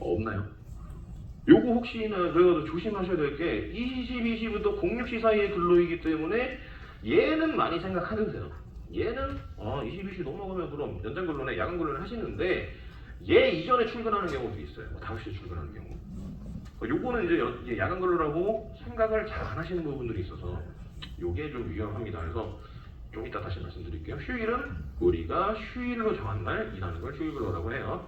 없나요? 요거 혹시나 그래도 조심하셔야 될 게 22시부터 06시 사이의 근로이기 때문에 얘는 많이 생각하세요. 얘는 22시 넘어가면 그럼 연장 근로네, 야간 근로네 하시는데 얘 이전에 출근하는 경우도 있어요. 5시에 출근하는 경우. 요거는 이제 야간 근로라고 생각을 잘 안 하시는 부분들이 있어서 요게 좀 위험합니다. 그래서 좀 이따 다시 말씀드릴게요. 휴일은 우리가 휴일로 정한 날 일하는 걸 휴일 근로라고 해요.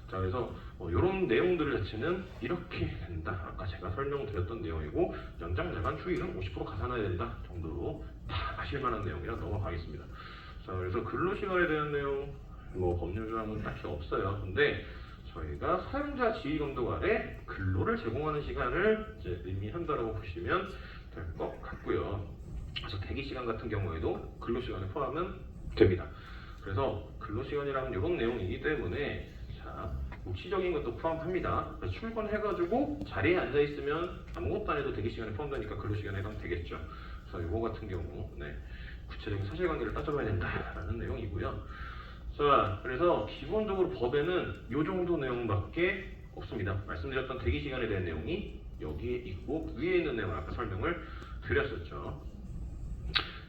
자, 그래서 이런 내용들 자체는 이렇게 된다. 아까 제가 설명드렸던 내용이고 연장 야간 휴일은 50% 가산해야 된다 정도로 다 아실 만한 내용이라 넘어가겠습니다. 자, 그래서 근로시간에 대한 내용 법률 조항은 딱히 없어요. 근데 저희가 사용자 지휘 감독 아래 근로를 제공하는 시간을 이제 의미한다라고 보시면 될 것 같고요. 그래서 대기 시간 같은 경우에도 근로 시간에 포함은 됩니다. 그래서 근로 시간이라는 이런 내용이기 때문에 자, 묵시적인 것도 포함합니다. 출근해가지고 자리에 앉아 있으면 아무것도 안 해도 대기 시간에 포함되니까 근로 시간에 해당되겠죠. 그래서 이거 같은 경우 구체적인 사실관계를 따져봐야 된다라는 내용이고요. 자, 그래서 기본적으로 법에는 이 정도 내용밖에 없습니다. 말씀드렸던 대기 시간에 대한 내용이 여기에 있고 위에 있는 내용을 아까 설명을 드렸었죠.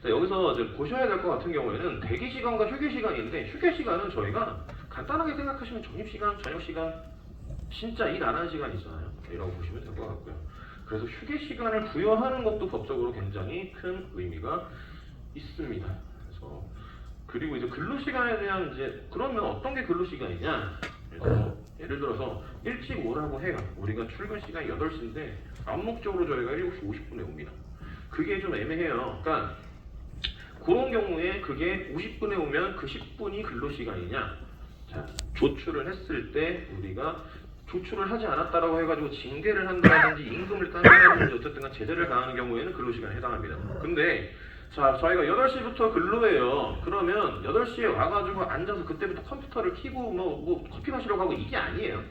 자, 여기서 이제 보셔야 될 것 같은 경우에는 대기 시간과 휴게 시간인데 휴게 시간은 저희가 간단하게 생각하시면 점심시간, 저녁시간 진짜 일 안 하는 시간 있잖아요. 이라고 보시면 될 것 같고요. 그래서 휴게 시간을 부여하는 것도 법적으로 굉장히 큰 의미가 있습니다. 그리고 이제 근로시간에 대한 그러면 어떤 게 근로시간이냐? 그래서 예를 들어서 일찍 오라고 해요. 우리가 출근 시간이 8시인데 암묵적으로 저희가 7시 50분에 옵니다. 그게 좀 애매해요. 그러니까 그런 경우에 그게 50분에 오면 그 10분이 근로시간이냐? 자, 조출을 했을 때 우리가 조출을 하지 않았다라고 해가지고 징계를 한다든지 임금을 딴다든지 어쨌든 간 제재를 가하는 경우에는 근로시간에 해당합니다. 근데 자, 저희가 8시부터 근로해요. 그러면 8시에 와가지고 앉아서 그때부터 컴퓨터를 켜고 커피 마시려고 하고 이게 아니에요.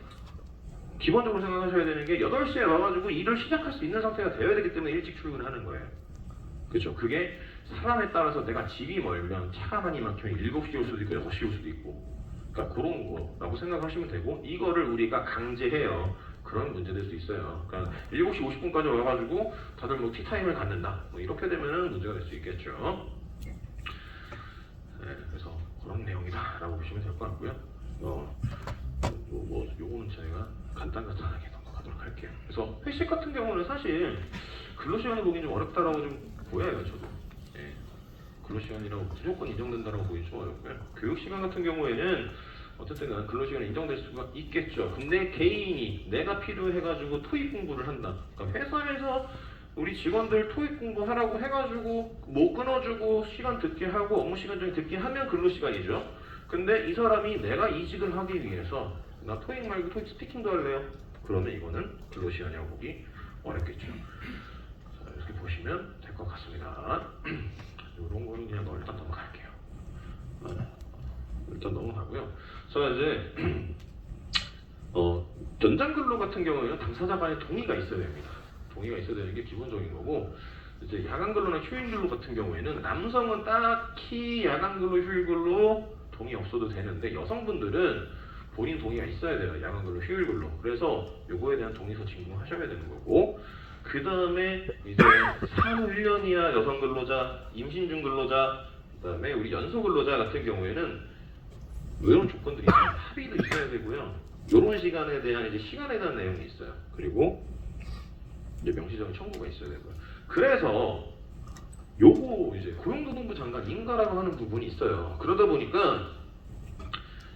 기본적으로 생각하셔야 되는 게 8시에 와가지고 일을 시작할 수 있는 상태가 되어야 되기 때문에 일찍 출근하는 거예요. 그렇죠? 그게 사람에 따라서 내가 집이 멀면 차가 많이 막히면 7시에 올 수도 있고 6시에 올 수도 있고 그러니까 그런 거라고 생각하시면 되고 이거를 우리가 강제해요. 그런 문제될 수 있어요. 그러니까 7시 50분까지 와가지고 다들 티타임을 갖는다. 이렇게 되면은 문제가 될 수 있겠죠. 그래서 그런 내용이다라고 보시면 될 것 같고요. 요거는 저희가 간단하게 넘어가도록 할게요. 그래서 회식 같은 경우는 사실 근로시간을 보기엔 좀 어렵다라고 좀 보여요, 저도. 근로시간이라고 무조건 인정된다라고 보기 좀 어렵고요. 교육시간 같은 경우에는 어쨌든 근로시간이 인정될 수가 있겠죠. 근데 개인이 내가 필요해가지고 토익 공부를 한다. 그러니까 회사에서 우리 직원들 토익 공부하라고 해가지고 끊어주고 시간 듣게 하고 업무 시간 중에 듣게 하면 근로시간이죠. 근데 이 사람이 내가 이직을 하기 위해서 나 토익 말고 토익 스피킹도 할래요. 그러면 이거는 근로시간이라고 보기 어렵겠죠. 자, 이렇게 보시면 될 것 같습니다. 이런 거는 그냥 일단 넘어갈게요. 일단 넘어가고요. 자, 이제 연장 근로 같은 경우에는 당사자 간의 동의가 있어야 됩니다. 동의가 있어야 되는 게 기본적인 거고 이제 야간 근로나 휴일 근로 같은 경우에는 남성은 딱히 야간 근로, 휴일 근로 동의 없어도 되는데 여성분들은 본인 동의가 있어야 돼요. 야간 근로, 휴일 근로. 그래서 요거에 대한 동의서 진공하셔야 되는 거고 그 다음에 이제 산후 1년 이하 여성 근로자, 임신 중 근로자, 그 다음에 우리 연소 근로자 같은 경우에는 이런 조건들이 있습니다. 합의도 있어야 되고요. 이런 시간에 대한 시간에 대한 내용이 있어요. 그리고 이제 명시적인 청구가 있어야 되고요. 그래서 요거 고용노동부 장관 인가라고 하는 부분이 있어요. 그러다 보니까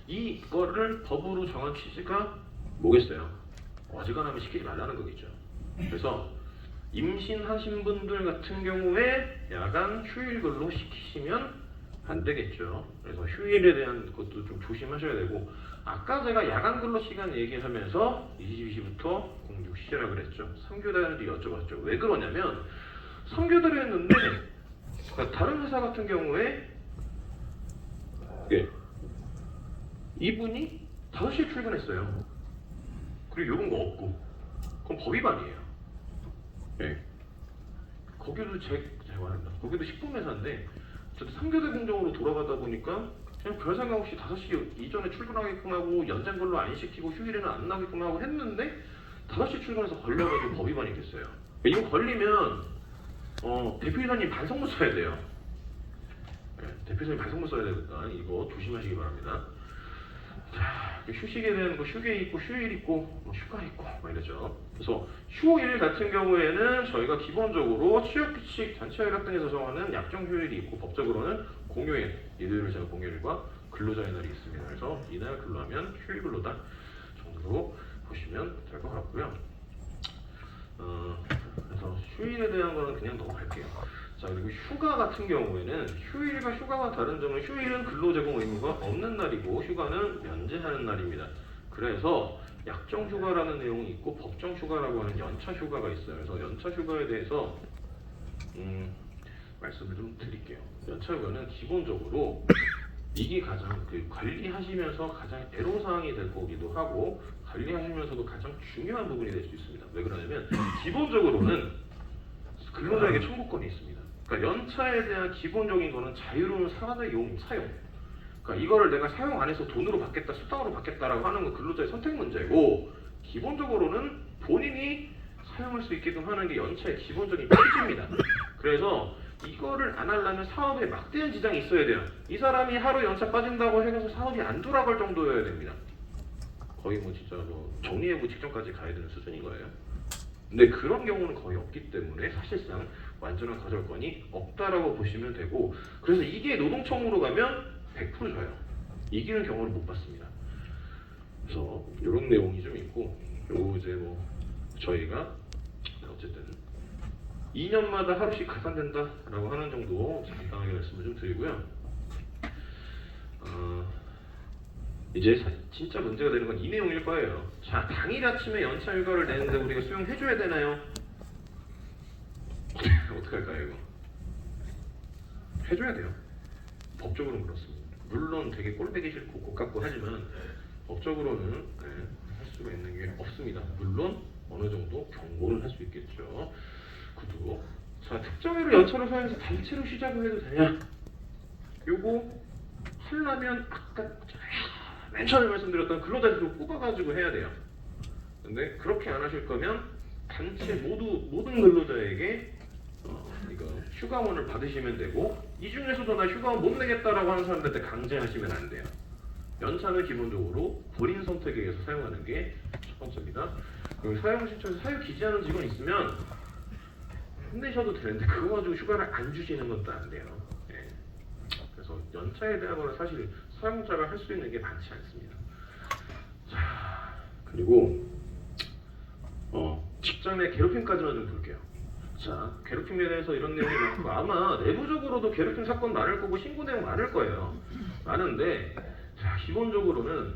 이거를 법으로 정한 취지가 뭐겠어요? 어지간하면 시키지 말라는 거겠죠. 그래서 임신하신 분들 같은 경우에 야간 휴일 근로 시키시면 안 되겠죠. 그래서 휴일에 대한 것도 좀 조심하셔야 되고 아까 제가 야간 근로 시간 얘기하면서 22시부터 06시라 그랬죠. 3교대하는데 여쭤봤죠. 왜 그러냐면 3교대를 했는데 다른 회사 같은 경우에 이분이 5시에 출근했어요. 그리고 이런 거 없고 그럼 법 위반이에요. 거기도 거기도 식품 회사인데 어쨌든 3교대 공정으로 돌아가다 보니까 그냥 별 생각 없이 5시 이전에 출근하게끔 하고 연장 근로 안 시키고 휴일에는 안 나게끔 하고 했는데 5시 출근해서 걸려가지고 법위반이 됐어요. 이거 걸리면 대표이사님 반성문 써야 돼요. 네, 대표이사님 반성문 써야 되니까 이거 조심하시기 바랍니다. 자, 휴식에 대한 거 휴게 있고 휴일 있고 뭐 휴가 있고 막 이러죠. 그래서 휴일 같은 경우에는 저희가 기본적으로 취업규칙 단체협약 등에서 정하는 약정 휴일이 있고 법적으로는 공휴일, 일요일을 제가 공휴일과 근로자의 날이 있습니다. 그래서 이날 근로하면 휴일 근로다 정도로 보시면 될 것 같고요. 그래서 휴일에 대한 거는 그냥 넘어갈게요. 자, 그리고 휴가 같은 경우에는 휴일과 휴가와 다른 점은 휴일은 근로 제공 의무가 없는 날이고 휴가는 면제하는 날입니다. 그래서 약정 휴가라는 내용이 있고 법정 휴가라고 하는 연차 휴가가 있어요. 그래서 연차 휴가에 대해서 말씀을 좀 드릴게요. 연차 휴가는 기본적으로 이게 가장 관리하시면서 가장 애로사항이 될 거기도 하고 관리하시면서도 가장 중요한 부분이 될 수 있습니다. 왜 그러냐면 기본적으로는 근로자에게 청구권이 있습니다. 그러니까 연차에 대한 기본적인 거는 자유로운 사용. 그러니까 이거를 내가 사용 안 해서 돈으로 받겠다, 수당으로 받겠다라고 하는 건 근로자의 선택 문제고 기본적으로는 본인이 사용할 수 있게끔 하는 게 연차의 기본적인 취지입니다. 그래서 이거를 안 하려면 사업에 막대한 지장이 있어야 돼요. 이 사람이 하루 연차 빠진다고 해서 사업이 안 돌아갈 정도여야 됩니다. 거의 뭐 진짜 정리해고 직전까지 가야 되는 수준인 거예요. 근데 그런 경우는 거의 없기 때문에 사실상 완전한 거절권이 없다라고 보시면 되고 그래서 이게 노동청으로 가면 100% 줘요. 이기는 경우를 못 봤습니다. 그래서 이런 내용이 좀 있고 그리고 이제 뭐 저희가 어쨌든 2년마다 하루씩 가산된다라고 하는 정도 간단하게 말씀을 좀 드리고요. 이제 진짜 문제가 되는 건 이 내용일 거예요. 자, 당일 아침에 연차 휴가를 내는데 우리가 수용해줘야 되나요? 어떻게 할까요, 이거? 해줘야 돼요. 법적으로는 그렇습니다. 물론 되게 꼴보기 싫고 고깝고 하지만 법적으로는 할 수가 있는 게 없습니다. 물론 어느 정도 경고를 할 수 있겠죠. 구두. 자, 특정일을 연차로 사용해서 단체로 시작을 해도 되냐? 요거 하려면 아까 맨 처음에 말씀드렸던 근로자들을 뽑아가지고 해야 돼요. 근데 그렇게 안 하실 거면 단체 모든 근로자에게 이거 휴가원을 받으시면 되고 이 중에서도 나 휴가원 못 내겠다라고 하는 사람들한테 강제하시면 안 돼요. 연차는 기본적으로 본인 선택에 의해서 사용하는 게 첫 번째입니다. 그리고 사용 신청에서 사유 기재하는 직원 있으면 혼내셔도 되는데 그거 가지고 휴가를 안 주시는 것도 안 돼요. 네. 그래서 연차에 대한 거는 사실 사용자가 할 수 있는 게 많지 않습니다. 자, 그리고 직장 내 괴롭힘까지만 좀 볼게요. 자, 괴롭힘에 대해서 이런 내용이 많고 아마 내부적으로도 괴롭힘 사건 많을 거고 신고 내용 많을 거예요. 많은데 자, 기본적으로는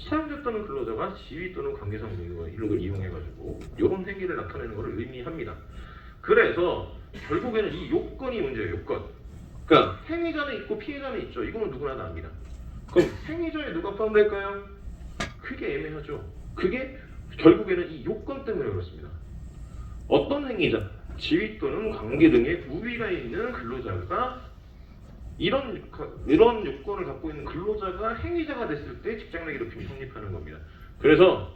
사용자 또는 근로자가 지위 또는 관계상 이력을 이용해가지고 이런 행위를 나타내는 것을 의미합니다. 그래서 결국에는 이 요건이 문제예요. 요건. 그러니까 행위자는 있고 피해자는 있죠. 이거는 누구나 다 압니다. 그럼 행위자에 누가 포함될까요? 그게 애매하죠. 그게 결국에는 이 요건 때문에 그렇습니다. 어떤 행위자, 지위 또는 관계 등의 우위가 있는 근로자가 이런 요건을 갖고 있는 근로자가 행위자가 됐을 때 직장 내 괴롭힘이 성립하는 겁니다. 그래서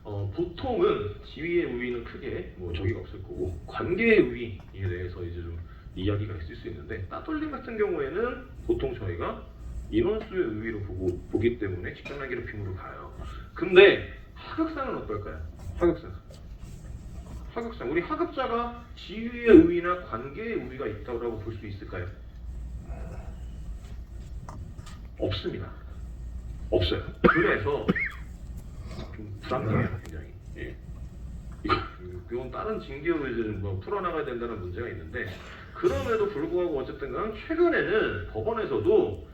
보통은 지위의 우위는 크게 저기가 없을 거고 관계의 우위에 대해서 이제 좀 이야기가 있을 수 있는데 따돌림 같은 경우에는 보통 저희가 인원수의 우위로 보기 때문에 직장 내 괴롭힘으로 가요. 근데 하극상은 어떨까요? 하극상 우리 하급자가 지위의 우위나 관계의 우위가 있다고 볼 수 있을까요? 없습니다. 없어요. 그래서 좀 불합리해요, 굉장히. 예. 이건 다른 징계로 이제 풀어나가야 된다는 문제가 있는데 그럼에도 불구하고 어쨌든간 최근에는 법원에서도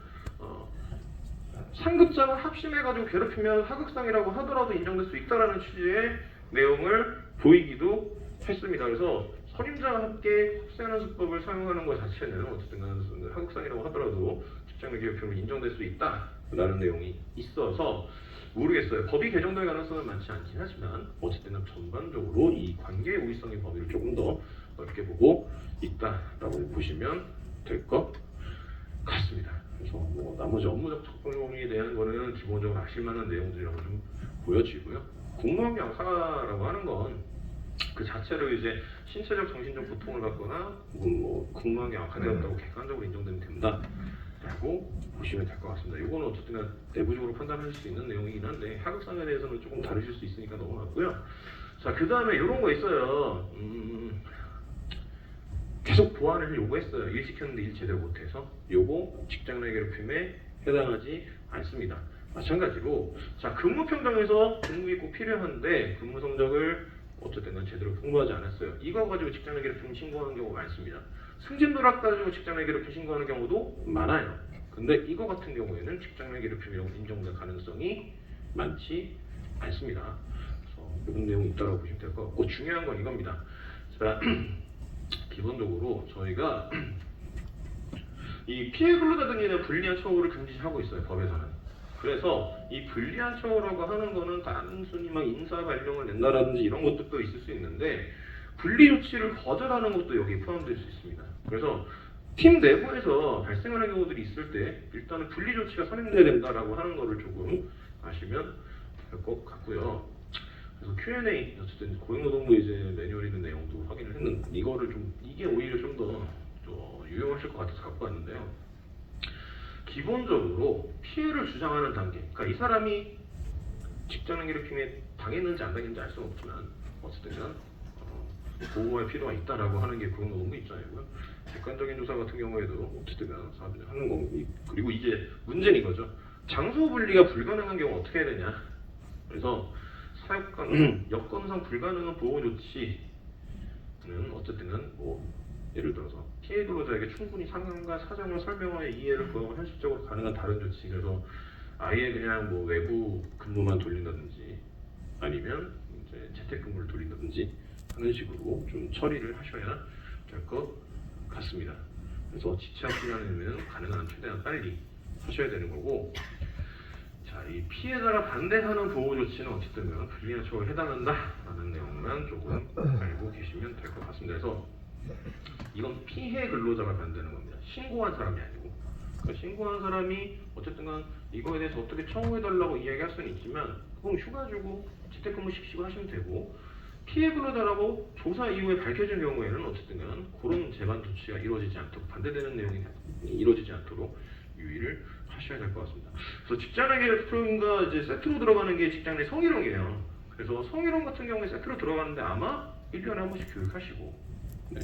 상급자가 합심해가지고 괴롭히면 하극상이라고 하더라도 인정될 수 있다라는 취지의 내용을 보이기도 했습니다. 그래서 선임자와 함께 합세하는 수법을 사용하는 것 자체는 어쨌든 하극상이라고 하더라도 직장 내 괴롭힘을 인정될 수 있다라는 내용이 있어서 모르겠어요. 법이 개정될 가능성은 많지 않긴 하지만 어쨌든 전반적으로 이 관계의 우위성의 범위를 조금 더 넓게 보고 있다라고 보시면 될 것 같습니다. 그래서 뭐 나머지 업무적 적용에 대한 거는 기본적으로 아실만한 내용들이라고 좀 보여지고요. 공무원 명사라고 하는 건 그 자체로 이제 신체적 정신적 고통을 받거나 혹은 뭐 공무원이 악화되었다고 객관적으로 인정되면 된다라고 보시면 될 것 같습니다. 이거는 어쨌든 내부적으로 판단할 수 있는 내용이긴 한데 하극상에 대해서는 조금 다르실 수 있으니까 넘어갔고요. 자, 그 다음에 이런 거 있어요. 계속 보완을 요구했어요. 일 시켰는데 일 제대로 못해서 요거 직장 내 괴롭힘에 해당하지 않습니다. 마찬가지로 자, 근무 평등에서 근무이 꼭 필요한데 근무 성적을 어쨌든 간 제대로 통보하지 않았어요. 이거 가지고 직장 내 괴롭힘 신고하는 경우가 많습니다. 승진 누락 가지고 직장 내 괴롭힘 신고하는 경우도 많아요. 근데 이거 같은 경우에는 직장 내 괴롭힘이라고 인정될 가능성이 많지 않습니다. 그래서 이런 내용이 있다고 보시면 될 것 같고 중요한 건 이겁니다. 자, 기본적으로 저희가 이 피해 근로자 등에 대한 불리한 처우를 금지하고 있어요, 법에서는. 그래서 이 불리한 처우라고 하는 거는 단순히 막 인사 발령을 낸다라든지 이런 것도 있을 수 있는데 분리 조치를 거절하는 것도 여기에 포함될 수 있습니다. 그래서 팀 내부에서 발생하는 경우들이 있을 때 일단은 분리 조치가 선행돼야 된다라고 하는 거를 조금 아시면 될 것 같고요. 그래서 Q&A 어쨌든 고용노동부 이제 매뉴얼 있는 내용도 확인을 했는데 이거를 좀 이게 오히려 좀 더 유용하실 것 같아서 갖고 왔는데요. 기본적으로 피해를 주장하는 단계, 그러니까 이 사람이 직장 괴롭힘에 당했는지 안 당했는지 알 수는 없지만 어쨌든 보호할 필요가 있다라고 하는 게 고용노동부 입장이고요. 객관적인 조사 같은 경우에도 어쨌든 사업을 하는 거고 그리고 이제 문제는 이거죠. 장소 분리가 불가능한 경우 어떻게 해야 되냐. 그래서 사육관 여건상 불가능한 보호 조치는 어쨌든 뭐 예를 들어서 피해 근로자에게 충분히 상황과 사정을 설명하여 이해를 구하고 현실적으로 가능한 다른 조치, 그래서 아예 그냥 뭐 외부 근무만 돌린다든지 아니면 이제 재택근무를 돌린다든지 하는 식으로 좀 처리를 하셔야 될 것 같습니다. 그래서 지체학 기간에는 가능한 최대한 빨리 하셔야 되는 거고, 자, 이 피해자가 반대하는 보호 조치는 어쨌든 불리한 처우에 해당한다라는 내용만 조금 알고 계시면 될 것 같습니다. 그래서 이건 피해 근로자가 반대하는 겁니다. 신고한 사람이 아니고. 그러니까 신고한 사람이 어쨌든 간 이거에 대해서 어떻게 청구해달라고 이야기할 수는 있지만 그럼 휴가 주고 재택근무 시키시고 하시면 되고, 피해 근로자라고 조사 이후에 밝혀진 경우에는 어쨌든 간 그런 재반 조치가 이루어지지 않도록, 반대되는 내용이 이루어지지 않도록 유의를 하셔야 될 것 같습니다. 그래서 직장 내 괴롭힘과 이제 세트로 들어가는 게 직장 내 성희롱이에요. 그래서 성희롱 같은 경우에 세트로 들어가는데 아마 1년에 한 번씩 교육하시고, 네,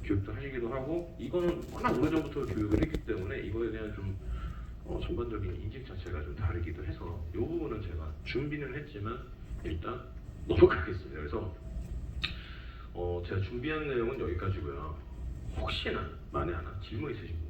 교육도 하시기도 하고, 이거는 워낙 오래전부터 교육을 했기 때문에 이거에 대한 좀 전반적인 인식 자체가 좀 다르기도 해서 이 부분은 제가 준비는 했지만 일단 넘어가겠습니다. 그래서 제가 준비한 내용은 여기까지고요. 혹시나 만에 하나 질문 있으신 분